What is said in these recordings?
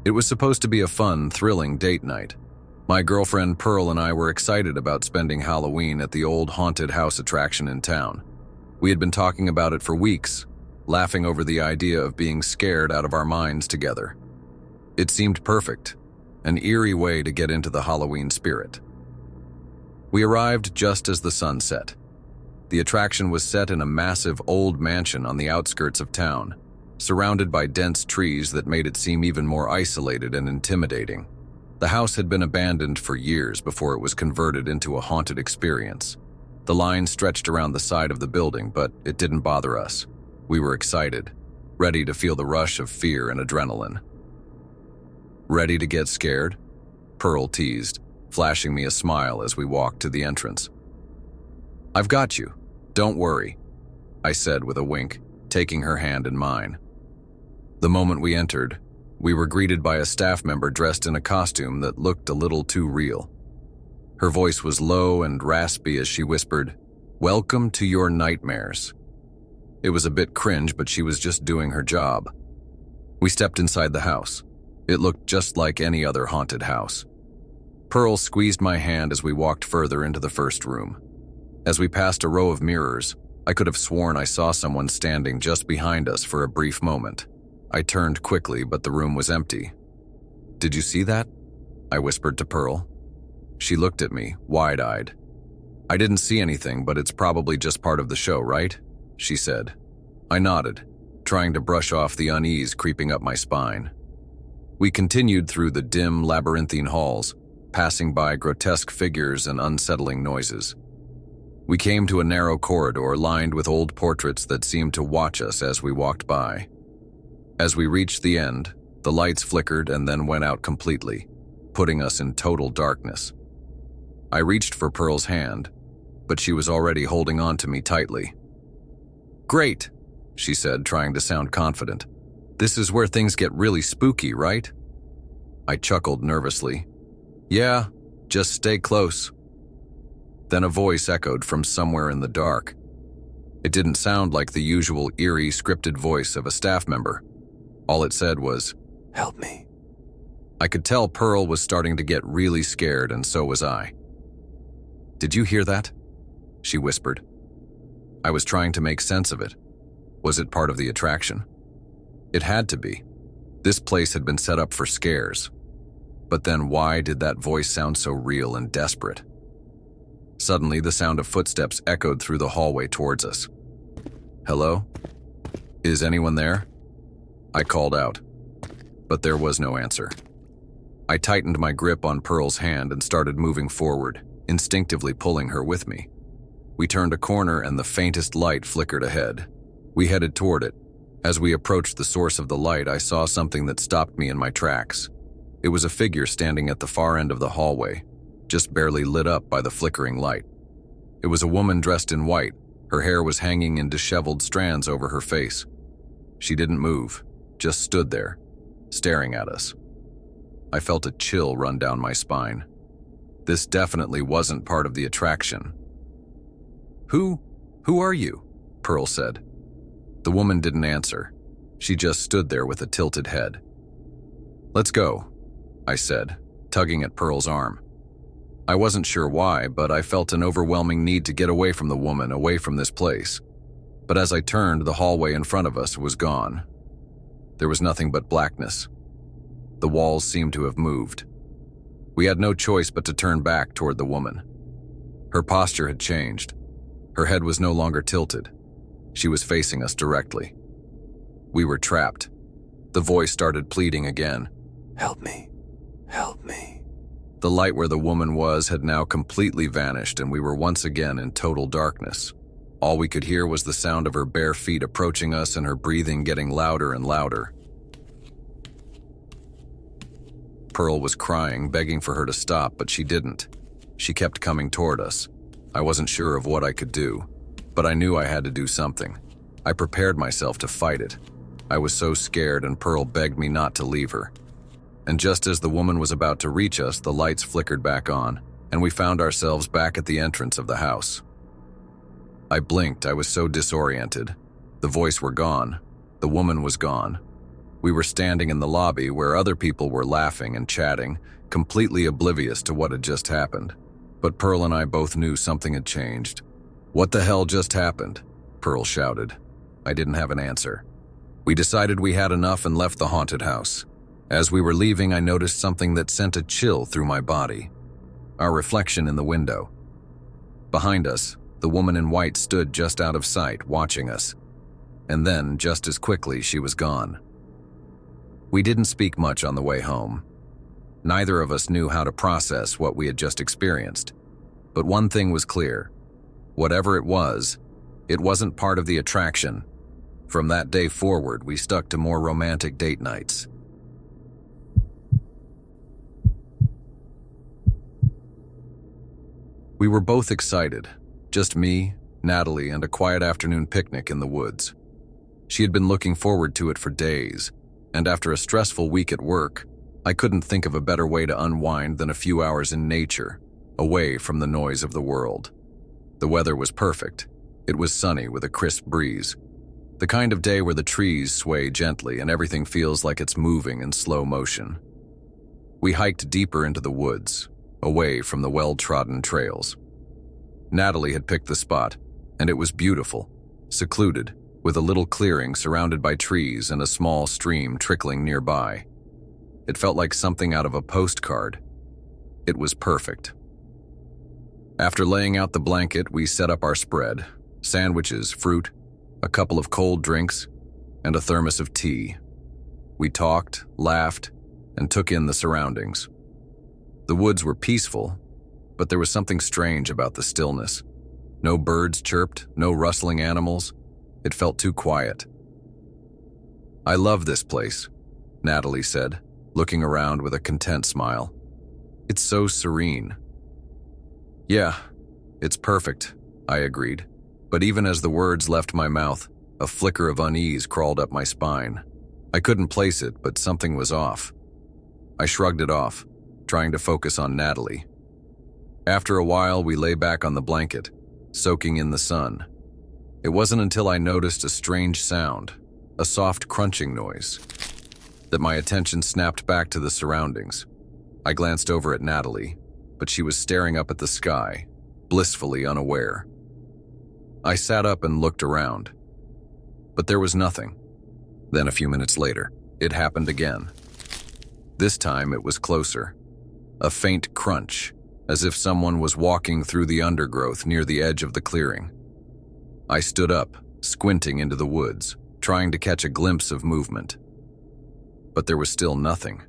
It was supposed to be a fun, thrilling date night. My girlfriend Pearl and I were excited about spending Halloween at the old haunted house attraction in town. We had been talking about it for weeks, laughing over the idea of being scared out of our minds together. It seemed perfect, an eerie way to get into the Halloween spirit. We arrived just as the sun set. The attraction was set in a massive old mansion on the outskirts of town, surrounded by dense trees that made it seem even more isolated and intimidating. The house had been abandoned for years before it was converted into a haunted experience. The line stretched around the side of the building, but it didn't bother us. We were excited, ready to feel the rush of fear and adrenaline. "Ready to get scared?" Pearl teased, flashing me a smile as we walked to the entrance. "I've got you. Don't worry," I said with a wink, taking her hand in mine. The moment we entered, we were greeted by a staff member dressed in a costume that looked a little too real. Her voice was low and raspy as she whispered, "Welcome to your nightmares." It was a bit cringe, but she was just doing her job. We stepped inside the house. It looked just like any other haunted house. Pearl squeezed my hand as we walked further into the first room. As we passed a row of mirrors, I could have sworn I saw someone standing just behind us for a brief moment. I turned quickly, but the room was empty. "Did you see that?" I whispered to Pearl. She looked at me, wide-eyed. "I didn't see anything, but it's probably just part of the show, right?" she said. I nodded, trying to brush off the unease creeping up my spine. We continued through the dim, labyrinthine halls, passing by grotesque figures and unsettling noises. We came to a narrow corridor lined with old portraits that seemed to watch us as we walked by. As we reached the end, the lights flickered and then went out completely, putting us in total darkness. I reached for Pearl's hand, but she was already holding on to me tightly. "Great," she said, trying to sound confident. "This is where things get really spooky, right?" I chuckled nervously. "Yeah, just stay close." Then a voice echoed from somewhere in the dark. It didn't sound like the usual eerie, scripted voice of a staff member. All it said was, "Help me." I could tell Pearl was starting to get really scared, and so was I. "Did you hear that?" she whispered. I was trying to make sense of it. Was it part of the attraction? It had to be. This place had been set up for scares. But then why did that voice sound so real and desperate? Suddenly, the sound of footsteps echoed through the hallway towards us. "Hello? Is anyone there?" I called out, but there was no answer. I tightened my grip on Pearl's hand and started moving forward, instinctively pulling her with me. We turned a corner and the faintest light flickered ahead. We headed toward it. As we approached the source of the light, I saw something that stopped me in my tracks. It was a figure standing at the far end of the hallway, just barely lit up by the flickering light. It was a woman dressed in white. Her hair was hanging in disheveled strands over her face. She didn't move, just stood there, staring at us. I felt a chill run down my spine. This definitely wasn't part of the attraction. Who are you?" Pearl said. The woman didn't answer. She just stood there with a tilted head. "Let's go," I said, tugging at Pearl's arm. I wasn't sure why, but I felt an overwhelming need to get away from the woman, away from this place. But as I turned, the hallway in front of us was gone. There was nothing but blackness. The walls seemed to have moved. We had no choice but to turn back toward the woman. Her posture had changed. Her head was no longer tilted. She was facing us directly. We were trapped. The voice started pleading again. "Help me. Help me." The light where the woman was had now completely vanished, and we were once again in total darkness. All we could hear was the sound of her bare feet approaching us and her breathing getting louder and louder. Pearl was crying, begging for her to stop, but she didn't. She kept coming toward us. I wasn't sure of what I could do, but I knew I had to do something. I prepared myself to fight it. I was so scared, and Pearl begged me not to leave her. And just as the woman was about to reach us, the lights flickered back on, and we found ourselves back at the entrance of the house. I blinked. I was so disoriented. The voice were gone. The woman was gone. We were standing in the lobby where other people were laughing and chatting, completely oblivious to what had just happened. But Pearl and I both knew something had changed. "What the hell just happened?" Pearl shouted. I didn't have an answer. We decided we had enough and left the haunted house. As we were leaving, I noticed something that sent a chill through my body. Our reflection in the window. Behind us, the woman in white stood just out of sight, watching us. And then, just as quickly, she was gone. We didn't speak much on the way home. Neither of us knew how to process what we had just experienced. But one thing was clear. Whatever it wasn't part of the attraction. From that day forward, we stuck to more romantic date nights. We were both excited. Just me, Natalie, and a quiet afternoon picnic in the woods. She had been looking forward to it for days, and after a stressful week at work, I couldn't think of a better way to unwind than a few hours in nature, away from the noise of the world. The weather was perfect. It was sunny with a crisp breeze. The kind of day where the trees sway gently and everything feels like it's moving in slow motion. We hiked deeper into the woods, away from the well-trodden trails. Natalie had picked the spot, and it was beautiful, secluded, with a little clearing surrounded by trees and a small stream trickling nearby. It felt like something out of a postcard. It was perfect. After laying out the blanket, we set up our spread: sandwiches, fruit, a couple of cold drinks, and a thermos of tea. We talked, laughed, and took in the surroundings. The woods were peaceful, but there was something strange about the stillness. No birds chirped, no rustling animals. It felt too quiet. "I love this place," Natalie said, looking around with a content smile. "It's so serene." "Yeah, it's perfect," I agreed. But even as the words left my mouth, a flicker of unease crawled up my spine. I couldn't place it, but something was off. I shrugged it off, trying to focus on Natalie. After a while, we lay back on the blanket, soaking in the sun. It wasn't until I noticed a strange sound, a soft crunching noise, that my attention snapped back to the surroundings. I glanced over at Natalie, but she was staring up at the sky, blissfully unaware. I sat up and looked around, but there was nothing. Then a few minutes later, it happened again. This time it was closer. A faint crunch, as if someone was walking through the undergrowth near the edge of the clearing. I stood up, squinting into the woods, trying to catch a glimpse of movement. But there was still nothing.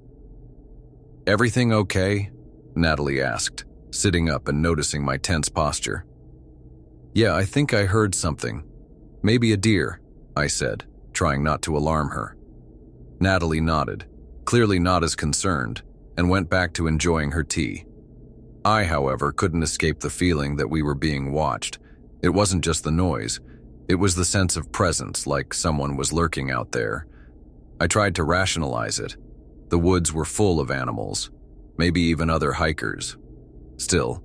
"Everything okay?" Natalie asked, sitting up and noticing my tense posture. "Yeah, I think I heard something. Maybe a deer," I said, trying not to alarm her. Natalie nodded, clearly not as concerned, and went back to enjoying her tea. I, however, couldn't escape the feeling that we were being watched. It wasn't just the noise. It was the sense of presence, like someone was lurking out there. I tried to rationalize it. The woods were full of animals, maybe even other hikers. Still,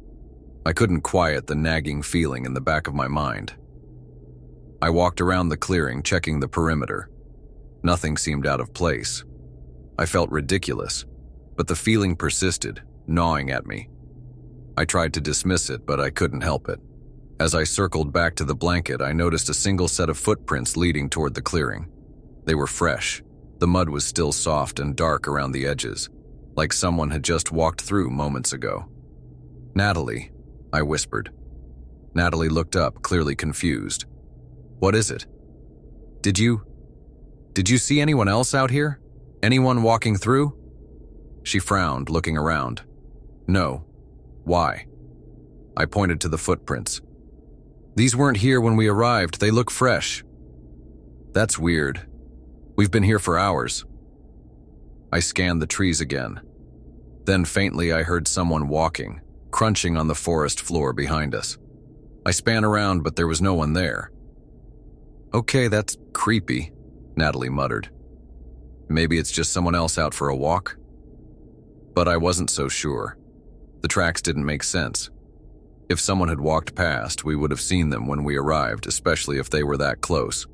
I couldn't quiet the nagging feeling in the back of my mind. I walked around the clearing, checking the perimeter. Nothing seemed out of place. I felt ridiculous, but the feeling persisted, gnawing at me. I tried to dismiss it, but I couldn't help it. As I circled back to the blanket, I noticed a single set of footprints leading toward the clearing. They were fresh. The mud was still soft and dark around the edges, like someone had just walked through moments ago. "Natalie," I whispered. Natalie looked up, clearly confused. "What is it? Did you see anyone else out here? Anyone walking through?" She frowned, looking around. "No. Why?" I pointed to the footprints. "These weren't here when we arrived. They look fresh." "That's weird. We've been here for hours." I scanned the trees again. Then faintly I heard someone walking, crunching on the forest floor behind us. I span around, but there was no one there. "Okay, that's creepy," Natalie muttered. "Maybe it's just someone else out for a walk?" But I wasn't so sure. The tracks didn't make sense. If someone had walked past, we would have seen them when we arrived, especially if they were that close.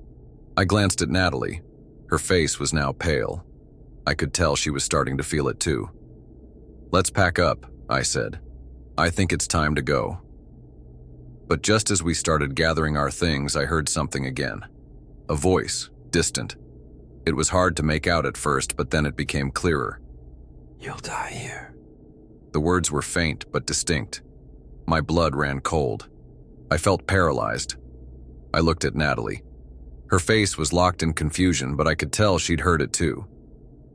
I glanced at Natalie. Her face was now pale. I could tell she was starting to feel it too. "Let's pack up," I said. "I think it's time to go." But just as we started gathering our things, I heard something again. A voice, distant. It was hard to make out at first, but then it became clearer. "You'll die here." The words were faint but distinct. My blood ran cold. I felt paralyzed. I looked at Natalie. Her face was locked in confusion, but I could tell she'd heard it too.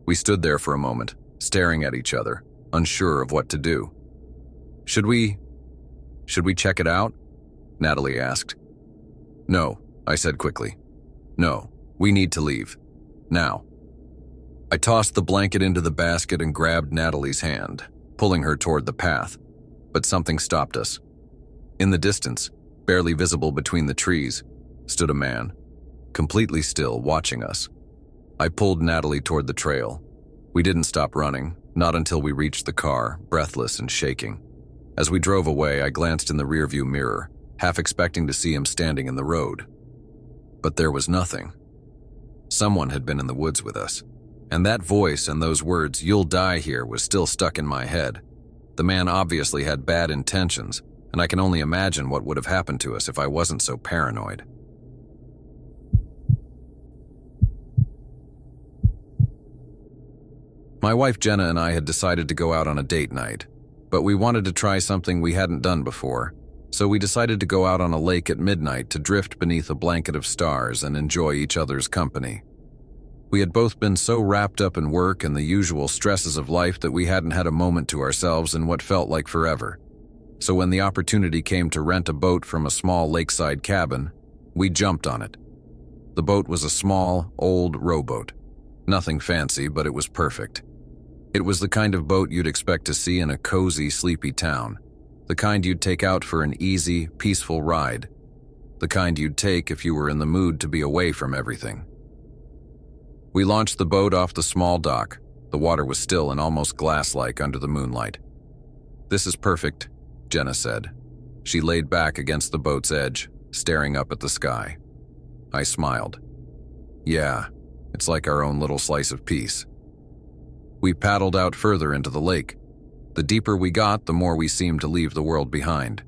We stood there for a moment, staring at each other, unsure of what to do. Should we check it out?" Natalie asked. "No," I said quickly. "No, we need to leave. Now." I tossed the blanket into the basket and grabbed Natalie's hand, pulling her toward the path, but something stopped us. In the distance, barely visible between the trees, stood a man, completely still, watching us. I pulled Natalie toward the trail. We didn't stop running, not until we reached the car, breathless and shaking. As we drove away, I glanced in the rearview mirror, half expecting to see him standing in the road. But there was nothing. Someone had been in the woods with us, and that voice and those words, "You'll die here," was still stuck in my head. The man obviously had bad intentions, and I can only imagine what would have happened to us if I wasn't so paranoid. My wife Jenna and I had decided to go out on a date night, but we wanted to try something we hadn't done before, so we decided to go out on a lake at midnight to drift beneath a blanket of stars and enjoy each other's company. We had both been so wrapped up in work and the usual stresses of life that we hadn't had a moment to ourselves in what felt like forever. So when the opportunity came to rent a boat from a small lakeside cabin, we jumped on it. The boat was a small, old rowboat. Nothing fancy, but it was perfect. It was the kind of boat you'd expect to see in a cozy, sleepy town. The kind you'd take out for an easy, peaceful ride. The kind you'd take if you were in the mood to be away from everything. We launched the boat off the small dock. The water was still and almost glass-like under the moonlight. "This is perfect," Jenna said. She laid back against the boat's edge, staring up at the sky. I smiled. "Yeah, it's like our own little slice of peace." We paddled out further into the lake. The deeper we got, the more we seemed to leave the world behind.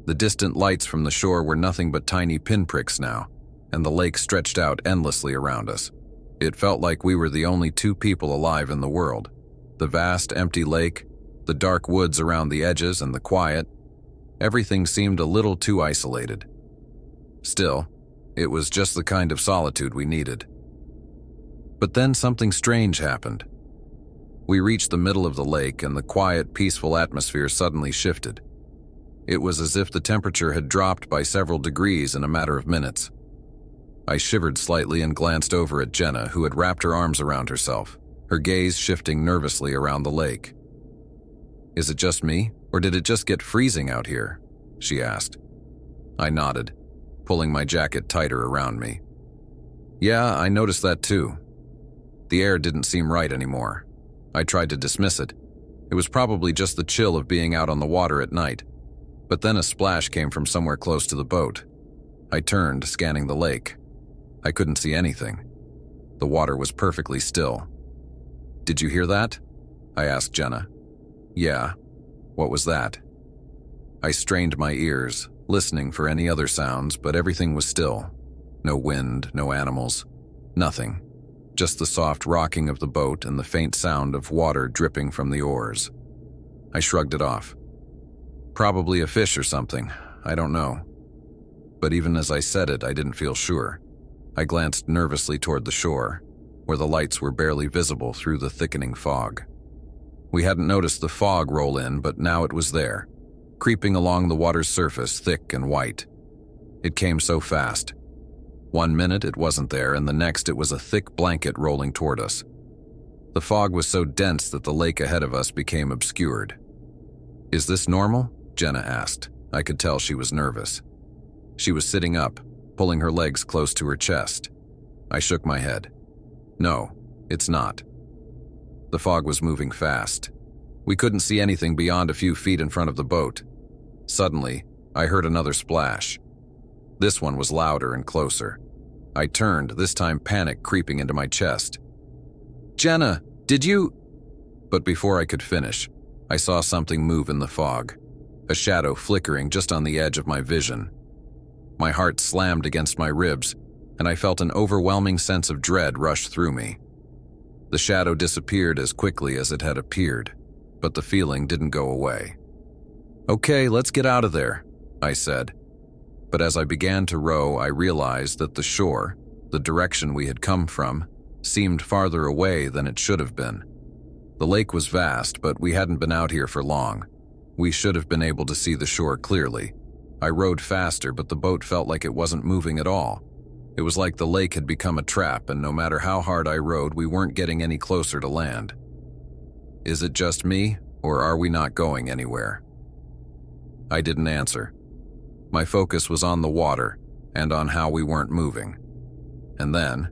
The distant lights from the shore were nothing but tiny pinpricks now, and the lake stretched out endlessly around us. It felt like we were the only two people alive in the world. The vast, empty lake, the dark woods around the edges, and the quiet. Everything seemed a little too isolated. Still, it was just the kind of solitude we needed. But then something strange happened. We reached the middle of the lake, and the quiet, peaceful atmosphere suddenly shifted. It was as if the temperature had dropped by several degrees in a matter of minutes. I shivered slightly and glanced over at Jenna, who had wrapped her arms around herself, her gaze shifting nervously around the lake. "Is it just me, or did it just get freezing out here?" she asked. I nodded, pulling my jacket tighter around me. "Yeah, I noticed that too. The air didn't seem right anymore." I tried to dismiss it. It was probably just the chill of being out on the water at night. But then a splash came from somewhere close to the boat. I turned, scanning the lake. I couldn't see anything. The water was perfectly still. "Did you hear that?" I asked Jenna. "Yeah. What was that?" I strained my ears, listening for any other sounds, but everything was still. No wind, no animals, nothing. Just the soft rocking of the boat and the faint sound of water dripping from the oars. I shrugged it off. Probably a fish or something, I don't know. But even as I said it, I didn't feel sure. I glanced nervously toward the shore, where the lights were barely visible through the thickening fog. We hadn't noticed the fog roll in, but now it was there, creeping along the water's surface, thick and white. It came so fast. 1 minute it wasn't there, and the next it was a thick blanket rolling toward us. The fog was so dense that the lake ahead of us became obscured. "Is this normal?" Jenna asked. I could tell she was nervous. She was sitting up, pulling her legs close to her chest. I shook my head. "No, it's not." The fog was moving fast. We couldn't see anything beyond a few feet in front of the boat. Suddenly, I heard another splash. This one was louder and closer. I turned, this time panic creeping into my chest. "Jenna, did you—" But before I could finish, I saw something move in the fog, a shadow flickering just on the edge of my vision. My heart slammed against my ribs, and I felt an overwhelming sense of dread rush through me. The shadow disappeared as quickly as it had appeared, but the feeling didn't go away. "Okay, let's get out of there," I said. But as I began to row, I realized that the shore, the direction we had come from, seemed farther away than it should have been. The lake was vast, but we hadn't been out here for long. We should have been able to see the shore clearly. I rowed faster, but the boat felt like it wasn't moving at all. It was like the lake had become a trap, and no matter how hard I rowed, we weren't getting any closer to land. Is it just me, or are we not going anywhere? I didn't answer. My focus was on the water and on how we weren't moving. And then,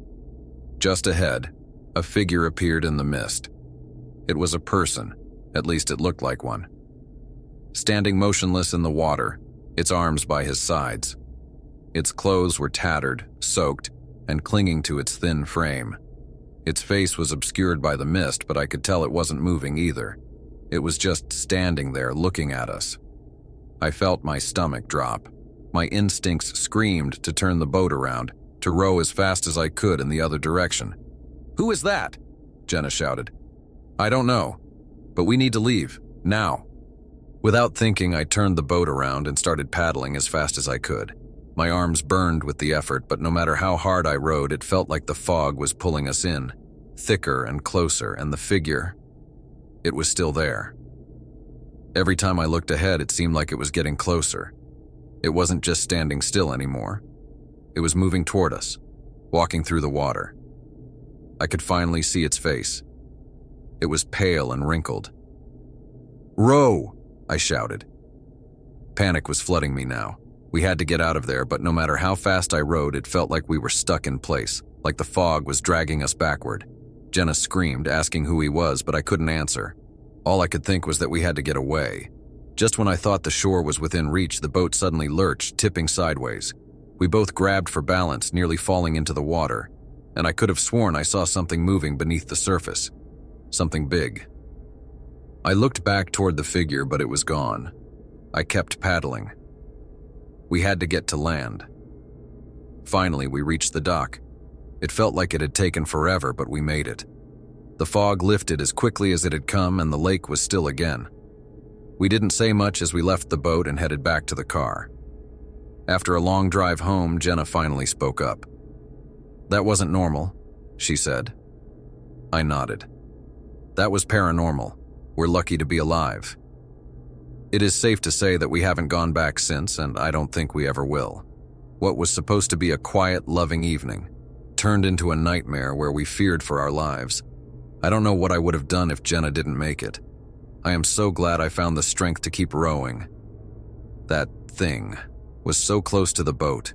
just ahead, a figure appeared in the mist. It was a person, at least it looked like one. Standing motionless in the water, its arms by his sides. Its clothes were tattered, soaked, and clinging to its thin frame. Its face was obscured by the mist, but I could tell it wasn't moving either. It was just standing there looking at us. I felt my stomach drop. My instincts screamed to turn the boat around, to row as fast as I could in the other direction. "Who is that?" Jenna shouted. "I don't know, but we need to leave, now." Without thinking, I turned the boat around and started paddling as fast as I could. My arms burned with the effort, but no matter how hard I rowed, it felt like the fog was pulling us in, thicker and closer, and the figure, it was still there. Every time I looked ahead, it seemed like it was getting closer. It wasn't just standing still anymore. It was moving toward us, walking through the water. I could finally see its face. It was pale and wrinkled. "Row!" I shouted. Panic was flooding me now. We had to get out of there, but no matter how fast I rowed, it felt like we were stuck in place, like the fog was dragging us backward. Jenna screamed, asking who he was, but I couldn't answer. All I could think was that we had to get away. Just when I thought the shore was within reach, the boat suddenly lurched, tipping sideways. We both grabbed for balance, nearly falling into the water, and I could have sworn I saw something moving beneath the surface. Something big. I looked back toward the figure, but it was gone. I kept paddling. We had to get to land. Finally, we reached the dock. It felt like it had taken forever, but we made it. The fog lifted as quickly as it had come, and the lake was still again. We didn't say much as we left the boat and headed back to the car. After a long drive home, Jenna finally spoke up. "That wasn't normal," she said. I nodded. "That was paranormal. We're lucky to be alive." It is safe to say that we haven't gone back since, and I don't think we ever will. What was supposed to be a quiet, loving evening turned into a nightmare where we feared for our lives. I don't know what I would have done if Jenna didn't make it. I am so glad I found the strength to keep rowing. That thing was so close to the boat,